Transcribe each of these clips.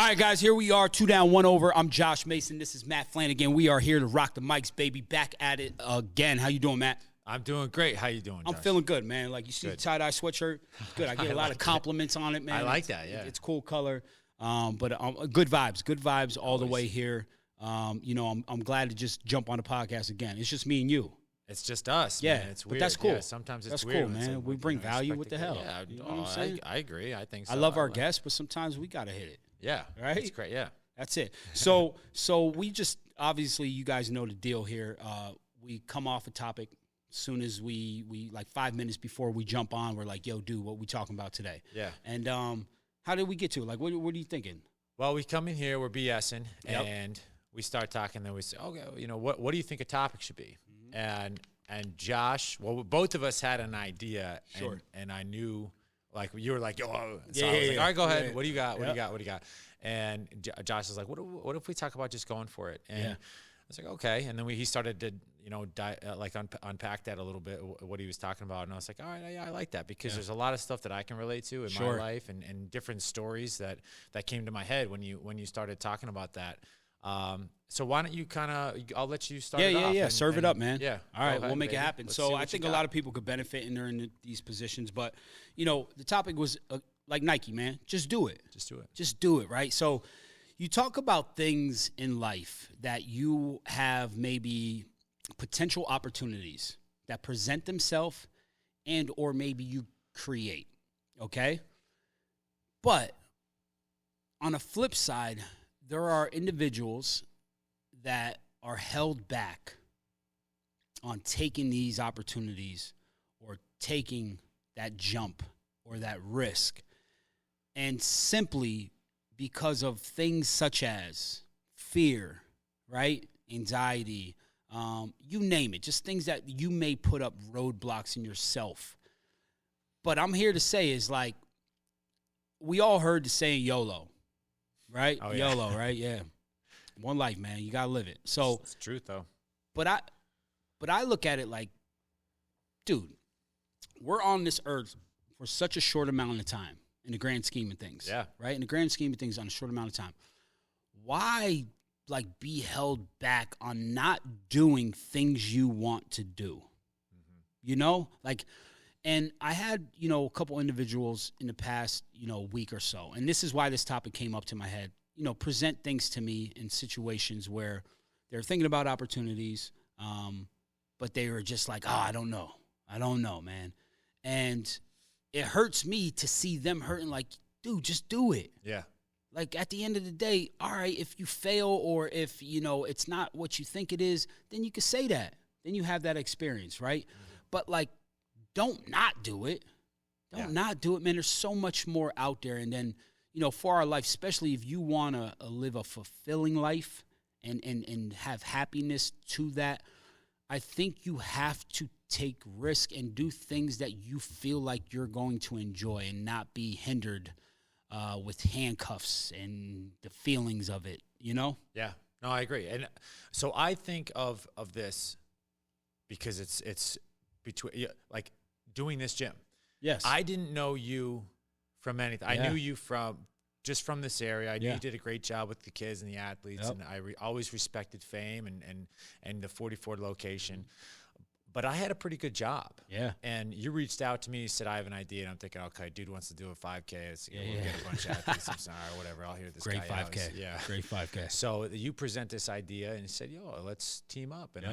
right, guys, here we are, 2 down, 1 over. I'm Josh Mason. This is Matt Flanagan. We are here to rock the mics, baby. Back at it again. How you doing, Matt? I'm doing great. How you doing, Josh? I'm feeling good, man. Like, you see the tie-dye sweatshirt? It's good. I get a lot of compliments on it, man. I like that, yeah. It's cool color. But good vibes all the way here. I'm glad to just jump on the podcast again. It's just me and you. It's just us, yeah, man. It's but weird. that's cool. Yeah, sometimes it's that's weird. Cool, man. We bring value. What the hell? Yeah, you know what I'm saying? I agree. I think so. I love our guests, but sometimes we gotta hit it. Yeah, right. It's great. Yeah, that's it. So we just obviously you guys know the deal here. We come off a topic as soon as we like 5 minutes before we jump on. We're like, yo, dude, what we talking about today? Yeah. And how did we get to it? Like, what are you thinking? Well, we come in here, we're BSing, and we start talking. Then we say, okay, what do you think a topic should be? Mm-hmm. And Josh, well, both of us had an idea, sure. and I knew, like, you were like, yo, so yeah, I was yeah, like, all right, go ahead. Yeah. What do you got? What do you got? What do you got? And Josh was like, what if we talk about just going for it? And I was like, okay. And then he started to, unpack that a little bit, what he was talking about. And I was like, all right, I like that because there's a lot of stuff that I can relate to in my life and different stories that came to my head when you started talking about that. So why don't you I'll let you start it off. Yeah. Serve it up, man. Yeah. All right, we'll make it happen. Let's so I think a lot of people could benefit in these positions. But, the topic was like Nike, man. Just do it. Just do it. Just do it, right? So you talk about things in life that you have maybe potential opportunities that present themselves and or maybe you create, okay? But on a flip side, there are individuals that are held back on taking these opportunities or taking that jump or that risk, and simply because of things such as fear, right? Anxiety, you name it, just things that you may put up roadblocks in yourself. But I'm here to say is like, we all heard the saying YOLO, right? Oh, yeah. YOLO, right? Yeah. One life, man. You got to live it. So it's the truth, though. But I look at it like, dude, we're on this earth for such a short amount of time in the grand scheme of things. Yeah. Right? In the grand scheme of things, on a short amount of time. Why, be held back on not doing things you want to do? Mm-hmm. And I had, a couple individuals in the past, week or so. And this is why this topic came up to my head. Present things to me in situations where they're thinking about opportunities, but they were just like, I don't know, man. And it hurts me to see them hurting like, dude, just do it. Yeah. Like, at the end of the day, all right, if you fail or if, it's not what you think it is, then you can say that. Then you have that experience, right? Mm-hmm. But, don't not do it. Don't not do it, man. There's so much more out there. And then, for our life, especially if you want to live a fulfilling life and have happiness to that, I think you have to take risk and do things that you feel like you're going to enjoy and not be hindered with handcuffs and the feelings of it, Yeah. No, I agree. And so I think of this because it's between, doing this gym. Yes. I didn't know you from anything. I knew you from this area. I knew you did a great job with the kids and the athletes, and I always respected Fame and the 44 location. But I had a pretty good job. Yeah. And you reached out to me, you said, I have an idea. And I'm thinking, okay, dude wants to do a 5K. We'll get a bunch of athletes. I'm sorry, or whatever. I'll hear this Great guy 5K. out. Yeah. Great 5K. So you present this idea and you said, yo, let's team up. And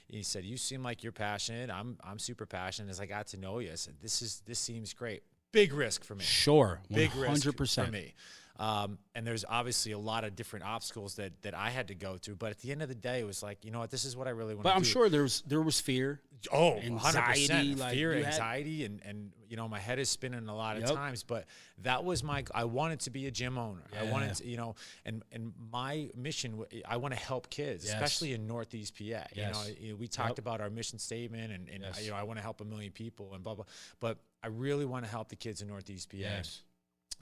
he said, you seem like you're passionate. I'm super passionate. As I got to know you, I said, this seems great. Big risk for me. Sure. 100%. Big risk for me. And there's obviously a lot of different obstacles that I had to go through. But at the end of the day, it was like, this is what I really want to do. But I'm sure there was fear. Oh, anxiety. 100%. Fear, anxiety, and my head is spinning a lot of times. But that was I wanted to be a gym owner. Yeah. I wanted to, and my mission, I want to help kids, especially in Northeast PA. Yes. We talked about our mission statement and I want to help 1 million people and blah, blah. But I really want to help the kids in Northeast PA. Yes.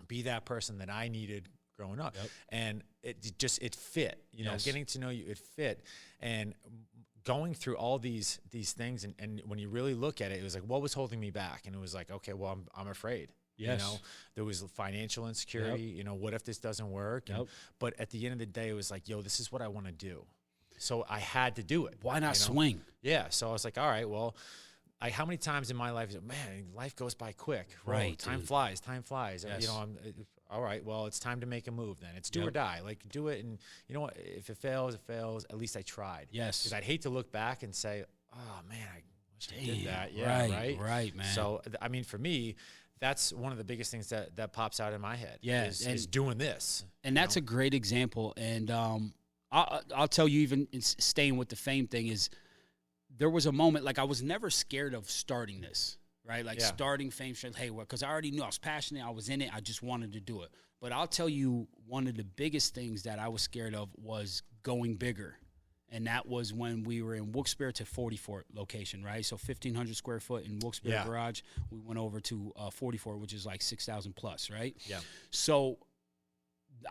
Be that person that I needed growing up. Yep. And it fit, getting to know you, it fit. And going through all these things and when you really look at it, it was like, what was holding me back? And it was like, okay, well, I'm afraid. Yes. You know, there was financial insecurity. Yep. You know, what if this doesn't work? Yep. But at the end of the day, it was like, yo, this is what I want to do. So I had to do it. Why not you know? swing? Yeah. So I was like, all right, well, how many times in my life, man, life goes by quick. Right, Time dude. flies. Time flies. Yes. You know, all right, well, it's time to make a move then. It's do or Yep. die. Like, do it. And you know what? If it fails, it fails. At least I tried. Yes. Because I'd hate to look back and say, oh, man, I wish I did Damn, that. Yeah, right? Right, man. So, I mean, for me, that's one of the biggest things that pops out in my head. Yeah, is doing this. And that's a great example. And I'll tell you, even staying with the fame thing, is there was a moment, like I was never scared of starting this, right? Like starting Fame Strength, hey, well, because I already knew I was passionate, I was in it, I just wanted to do it. But I'll tell you, one of the biggest things that I was scared of was going bigger. And that was when we were in Wilkes-Barre to 44 location, right? So 1,500 square foot in Wilkes-Barre garage. We went over to 44, which is like 6,000 plus, right? Yeah. So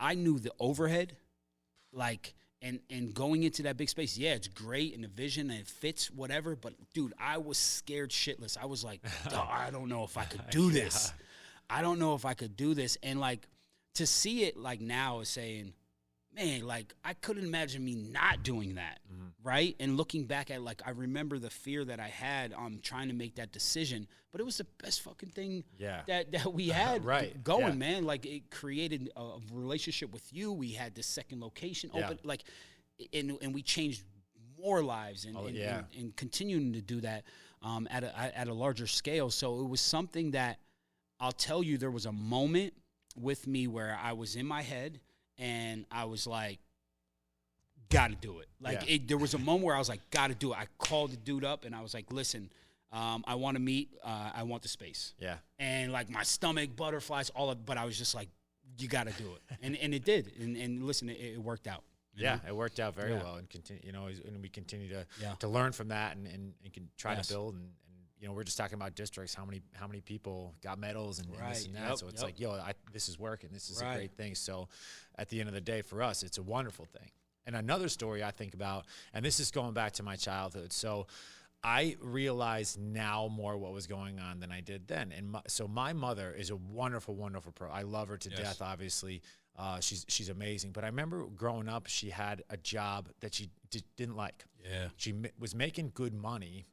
I knew the overhead, like, and going into that big space, yeah, it's great and the vision and it fits, whatever. But, dude, I was scared shitless. I was like, I don't know if I could do this. I don't know if I could do this. And, like, to see it, like, now is saying, man, like, I couldn't imagine me not doing that, right? And looking back at, like, I remember the fear that I had on trying to make that decision, but it was the best fucking thing that we had going, man. Like, it created a relationship with you. We had this second location open, like, and we changed more lives and continuing to do that at a larger scale. So it was something that I'll tell you, there was a moment with me where I was in my head and I was like, gotta do it. Like, there was a moment where I was like, gotta do it. I called the dude up and I was like, listen, I want to meet, I want the space. Yeah. And like my stomach, butterflies, but I was just like, you gotta do it. And it did. And listen, it worked out. Yeah, it worked out very well, and continue. You know, and we continue to learn from that, and can try to build. And you know, we're just talking about districts. How many people got medals and this and that. So it's like, yo, this is working. This is a great thing. So at the end of the day, for us, it's a wonderful thing. And another story I think about, and this is going back to my childhood. So I realize now more what was going on than I did then. And so my mother is a wonderful, wonderful pro. I love her to death, obviously. She's amazing. But I remember growing up, she had a job that she didn't like. Yeah. She was making good money,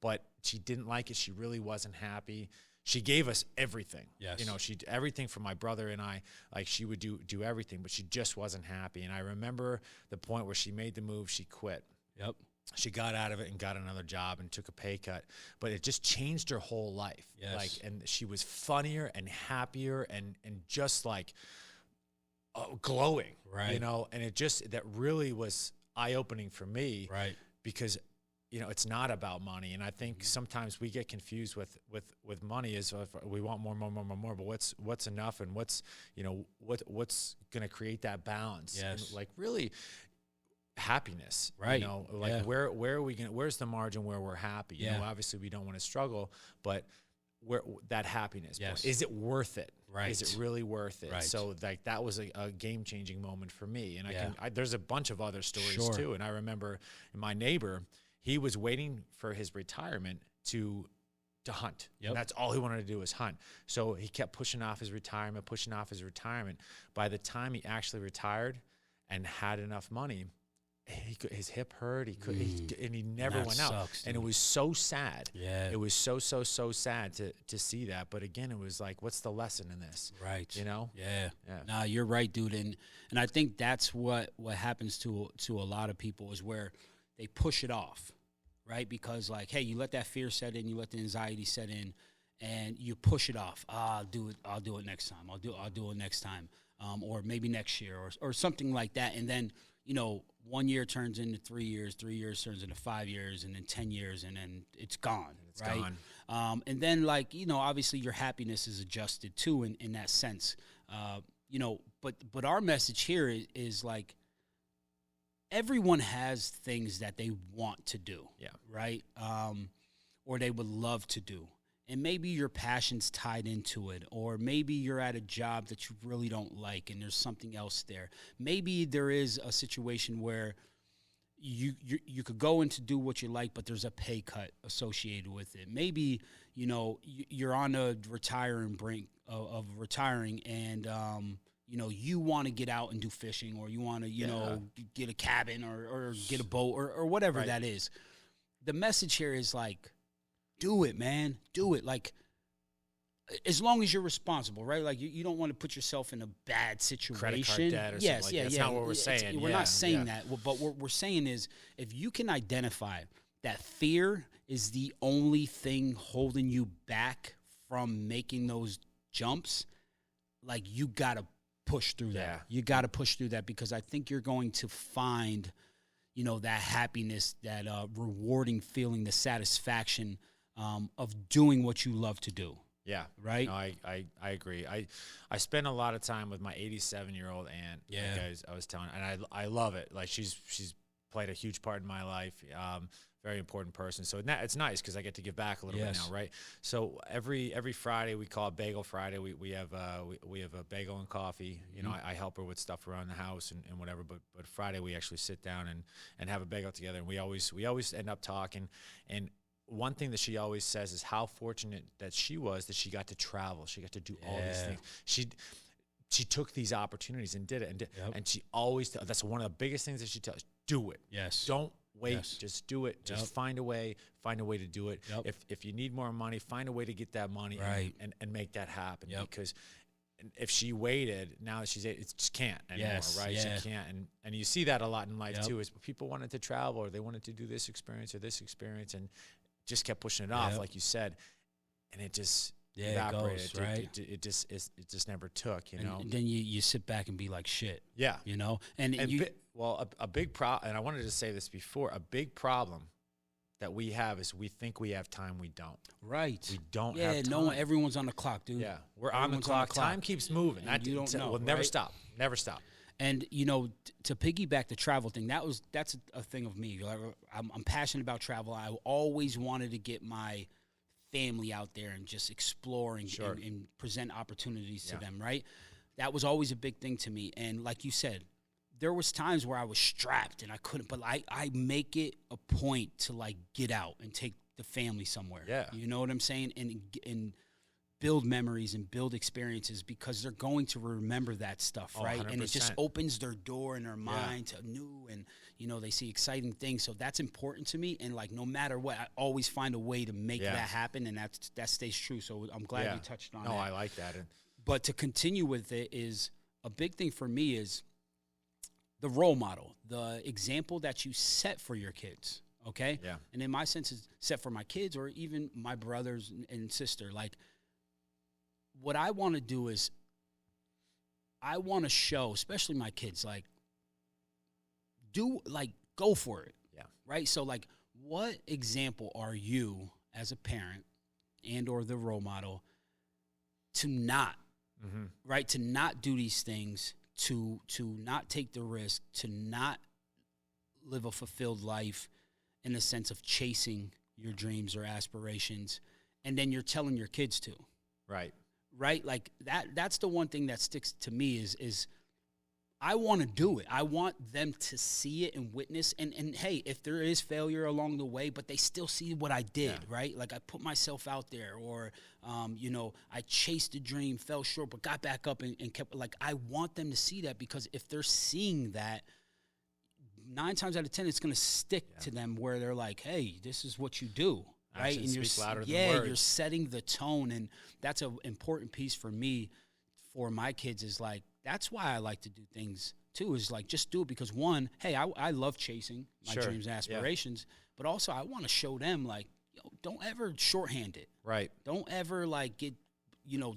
but she didn't like it. She really wasn't happy. She gave us everything. Yes. You know, she did everything for my brother and I. Like, she would do everything, but she just wasn't happy. And I remember the point where she made the move, she quit. Yep. She got out of it and got another job and took a pay cut, but it just changed her whole life. Yes. Like, and she was funnier and happier and just like glowing, right? You know, and that really was eye-opening for me, right? Because, you know, it's not about money. And I think sometimes we get confused with money is we want more, but what's enough, and what's going to create that balance? Yes. And like, really happiness, right? You know, like where are we going? Where's the margin where we're happy? You know, obviously we don't want to struggle, but where that happiness, is it worth it? Right. Is it really worth it? Right. So like, that was a game-changing moment for me. And there's a bunch of other stories too. And I remember my neighbor, he was waiting for his retirement to hunt. Yep. And that's all he wanted to do was hunt. So he kept pushing off his retirement. By the time he actually retired and had enough money, his hip hurt. And he never went out. Sucks, and it was so sad. Yeah, it was so sad to see that. But again, it was like, what's the lesson in this? Right. You know. Yeah. Nah, you're right, dude. And I think that's what happens to a lot of people, is where they push it off, right? Because like, hey, you let that fear set in, you let the anxiety set in, and you push it off. I'll do it next time. I'll do it next time, or maybe next year, or something like that. And then, you know, 1 year turns into 3 years, 3 years turns into 5 years, and then 10 years, and then it's gone. It's gone. And then, like, you know, obviously your happiness is adjusted too in that sense. You know, but our message here is like, everyone has things that they want to do, right? Or they would love to do. And maybe your passion's tied into it, or maybe you're at a job that you really don't like and there's something else there. Maybe there is a situation where you could go in to do what you like, but there's a pay cut associated with it. Maybe, you know, you're on a retiring brink of retiring, and you know, you want to get out and do fishing, or you want to, you know, get a cabin or get a boat or whatever that is. The message here is like, do it, man. Do it. Like, as long as you're responsible, right? Like, you don't want to put yourself in a bad situation. Credit card debt or something like that. That's not what we're saying. We're not saying that. But what we're saying is, if you can identify that fear is the only thing holding you back from making those jumps, like, you got to push through that. You got to push through that, because I think you're going to find, you know, that happiness, that rewarding feeling, the satisfaction of doing what you love to do. Yeah. Right? No, I agree. I spend a lot of time with my 87-year-old aunt. Yeah. Like I was telling, and I love it. Like, she's played a huge part in my life. Very important person. So it's nice because I get to give back a little bit now, right? So every Friday, we call it Bagel Friday. We have a bagel and coffee. You know, I help her with stuff around the house and whatever. But Friday we actually sit down and have a bagel together. And we always end up talking. And one thing that she always says is how fortunate that she was that she got to travel. She got to do all these things. She took these opportunities and did it. And she always, that's one of the biggest things that she tells, do it. Yes. Don't wait, just do it. Just find a way to do it. If you need more money, find a way to get that money and make that happen. Because if she waited, now that she's it just can't anymore, right? She can't. And you see that a lot in life too, is people wanted to travel, or they wanted to do this experience or this experience, and just kept pushing it off, like you said, and it just evaporated. It goes, right? It just never took, you know. And then you sit back and be like, shit. Yeah. You know? And a big problem, and I wanted to say this before, a big problem that we have is we think we have time. We don't. Right. We don't have time. No, everyone's on the clock, dude. Yeah. We're on the clock. Time keeps moving. You don't know. We'll never stop. Never stop. And, you know, to piggyback the travel thing, that's a thing of me. I'm passionate about travel. I always wanted to get my family out there and just explore and present opportunities to them, right? That was always a big thing to me. And like you said, there was times where I was strapped and I couldn't, but I make it a point to, like, get out and take the family somewhere. Yeah. You know what I'm saying? And build memories and build experiences, because they're going to remember that stuff, right? 100%. And it just opens their door in their mind to new, and, you know, they see exciting things. So that's important to me. And, like, no matter what, I always find a way to make that happen, and that stays true. So I'm glad you touched on that. No, I like that. But to continue with it, is a big thing for me is the role model, the example that you set for your kids, okay? Yeah. And in my sense, is set for my kids or even my brothers and sister. Like, what I want to do is I want to show, especially my kids, like, go for it. Yeah. Right? So, like, what example are you as a parent and or the role model to not, right, to not do these things, to not take the risk, to not live a fulfilled life in the sense of chasing your dreams or aspirations, and then you're telling your kids to. Right? Like, that's the one thing that sticks to me is I want to do it. I want them to see it and witness. And hey, if there is failure along the way, but they still see what I did, right? Like, I put myself out there, or, you know, I chased a dream, fell short, but got back up and kept, like, I want them to see that, because if they're seeing that, 9 times out of 10, it's going to stick to them, where they're like, hey, this is what you do. Right, Actions and speak louder than words. You're setting the tone, and that's an important piece for me, for my kids. Is like, that's why I like to do things too. Is like, just do it because, one, hey, I love chasing my dreams and aspirations, but also I want to show them, like, yo, don't ever shorthand it. Right. Don't ever, like,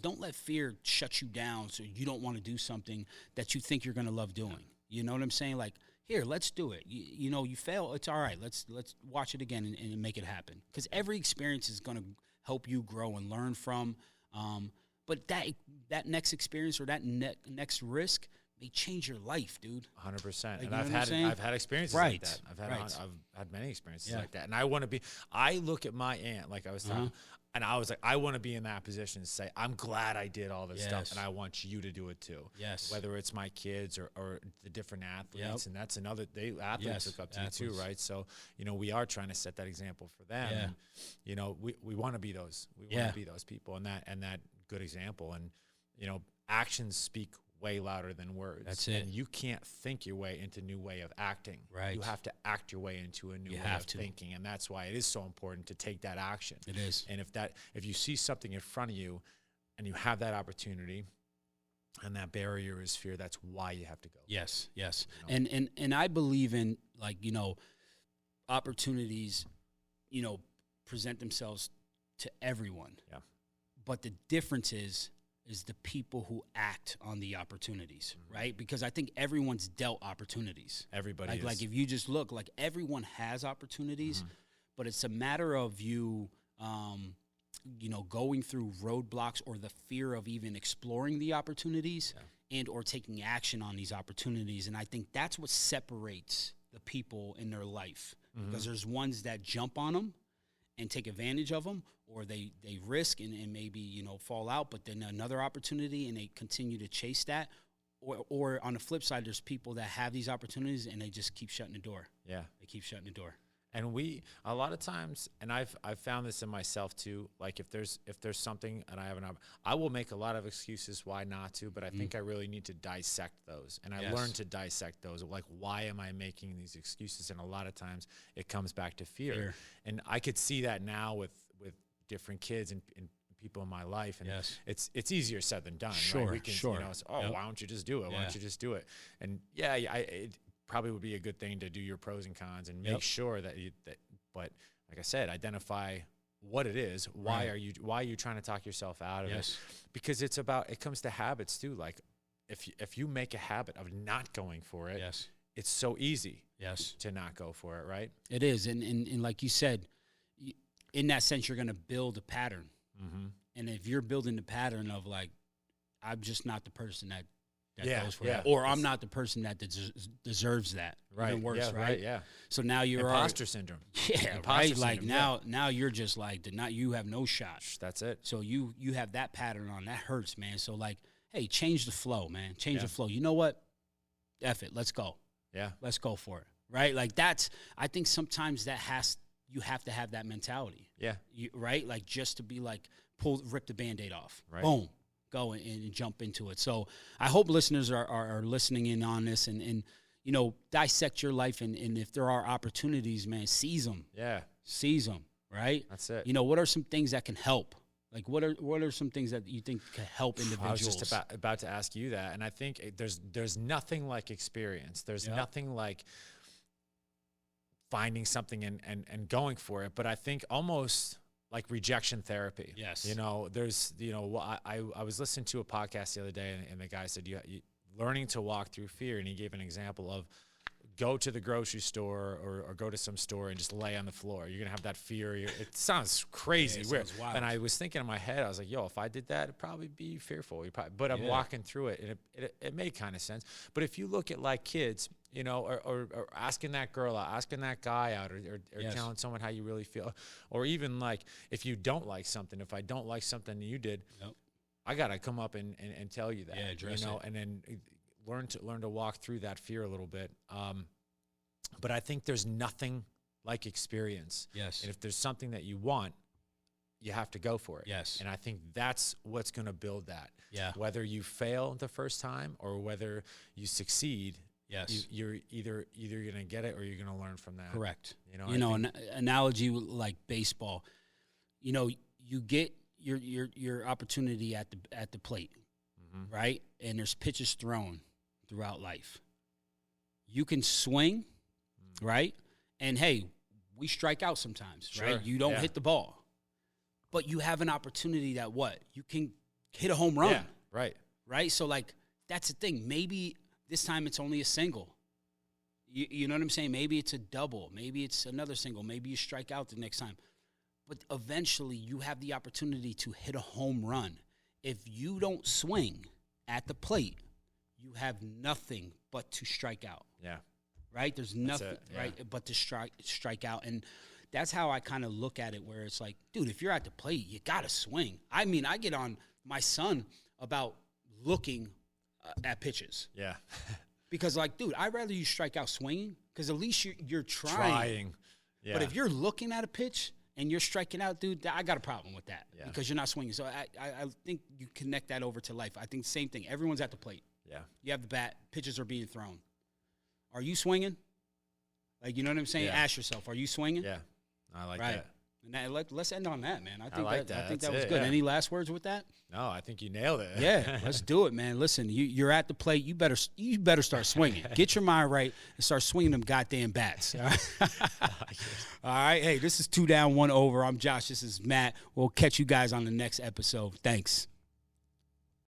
don't let fear shut you down so you don't want to do something that you think you're gonna love doing. You know what I'm saying? Like, here, let's do it. You know, you fail, it's all right. Let's watch it again and make it happen. Because every experience is going to help you grow and learn from. But that next experience or that next risk may change your life, dude. 100%. Like, and I've had experiences like that. I've had many experiences like that. And I look at my aunt, like I was talking, and I was like, I want to be in that position to say, I'm glad I did all this stuff, and I want you to do it too. Yes. Whether it's my kids or the different athletes, and that's another, athletes look up to you too, right? So, you know, we are trying to set that example for them. And, you know, we want to be those. We want to be those people, and that good example. And, actions speak way louder than words. That's it. And you can't think your way into a new way of acting. Right. You have to act your way into a new way of thinking. And that's why it is so important to take that action. It is. And if you see something in front of you and you have that opportunity and that barrier is fear, that's why you have to go. Yes. And I believe in, like, opportunities, present themselves to everyone. Yeah. But the difference is the people who act on the opportunities, right? Because I think everyone's dealt opportunities. Everybody is. Like if you just look, like everyone has opportunities, but it's a matter of you, going through roadblocks or the fear of even exploring the opportunities and or taking action on these opportunities. And I think that's what separates the people in their life, because there's ones that jump on them and take advantage of them, or they risk and maybe, fall out, but then another opportunity and they continue to chase that. Or on the flip side, there's people that have these opportunities and they just keep shutting the door. Yeah. They keep shutting the door. And a lot of times, and I've found this in myself too, like if there's something and I have I will make a lot of excuses why not to, but I think I really need to dissect those. And I learned to dissect those. Like, why am I making these excuses? And a lot of times it comes back to fear. And I could see that now with different kids and people in my life. And it's easier said than done. Sure, right? We can, why don't you just do it? Why don't you just do it? And it probably would be a good thing to do your pros and cons and make sure that but like I said, identify what it is. Why are you trying to talk yourself out of it? Because it comes to habits too. Like if you make a habit of not going for it, it's so easy to not go for it, right? It is. And like you said, in that sense, you're going to build a pattern. And if you're building the pattern of like, I'm just not the person that goes for that, or I'm not the person that deserves that. Right. Even worse, yeah, right? Yeah. So now you're imposter syndrome. Yeah. Imposter right. syndrome, Like now you're just like you have no shot. That's it. So you have that pattern on. That hurts, man. So like, hey, change the flow, man. Change the flow. You know what? F it. Let's go. Yeah. Let's go for it. Right. Like I think sometimes you have to have that mentality. Yeah. Right. Like just to be like, rip the Band-Aid off. Right. Boom. Go and jump into it. So I hope listeners are listening in on this and dissect your life. And if there are opportunities, man, seize them. Yeah. Seize them. Right. That's it. What are some things that can help? Like what are some things that you think can help individuals? I was just about to ask you that. And I think there's nothing like experience. There's nothing like finding something and going for it. But I think almost like rejection therapy. Yes. There's, I was listening to a podcast the other day and the guy said, you learning to walk through fear. And he gave an example of go to the grocery store or go to some store and just lay on the floor. You're going to have that fear. It sounds crazy. Weird. Sounds wild. And I was thinking in my head, I was like, if I did that, it'd probably be fearful. But I'm walking through it and it made kind of sense. But if you look at like kids, or asking that girl out, asking that guy out, or telling someone how you really feel, or even like if you don't like something, if I don't like something you did, I got to come up and tell you that, address it. And then learn to walk through that fear a little bit. But I think there's nothing like experience. Yes. And if there's something that you want, you have to go for it. Yes. And I think that's what's going to build that. Yeah. Whether you fail the first time or whether you succeed, you're either going to get it or you're going to learn from that. Correct. An analogy like baseball. You get your opportunity at the plate, right? And there's pitches thrown throughout life. You can swing, right? And hey, we strike out sometimes, right? You don't hit the ball, but you have an opportunity that you can hit a home run. Yeah, right. Right. So like, that's the thing. Maybe this time it's only a single. You know what I'm saying? Maybe it's a double. Maybe it's another single. Maybe you strike out the next time. But eventually you have the opportunity to hit a home run. If you don't swing at the plate, you have nothing but to strike out. Yeah. Right? There's nothing, right, but to strike out. And that's how I kind of look at it, where it's like, dude, if you're at the plate, you got to swing. I mean, I get on my son about looking at pitches. Yeah. Because, like, dude, I'd rather you strike out swinging because at least you're trying. Yeah. But if you're looking at a pitch and you're striking out, dude, I got a problem with that because you're not swinging. So I think you connect that over to life. I think same thing. Everyone's at the plate. Yeah. You have the bat. Pitches are being thrown. Are you swinging? Like, you know what I'm saying? Yeah. Ask yourself, are you swinging? Yeah. I like that. And let's end on that, man. I think like that. I think That's that was it, good. yeah. Any last words with that? No, I think you nailed it. Yeah, let's do it, man. Listen, you're at the plate. You better start swinging. Get your mind right and start swinging them goddamn bats. All right? All right. Hey, this is 2 Down, 1 Over. I'm Josh. This is Matt. We'll catch you guys on the next episode. Thanks.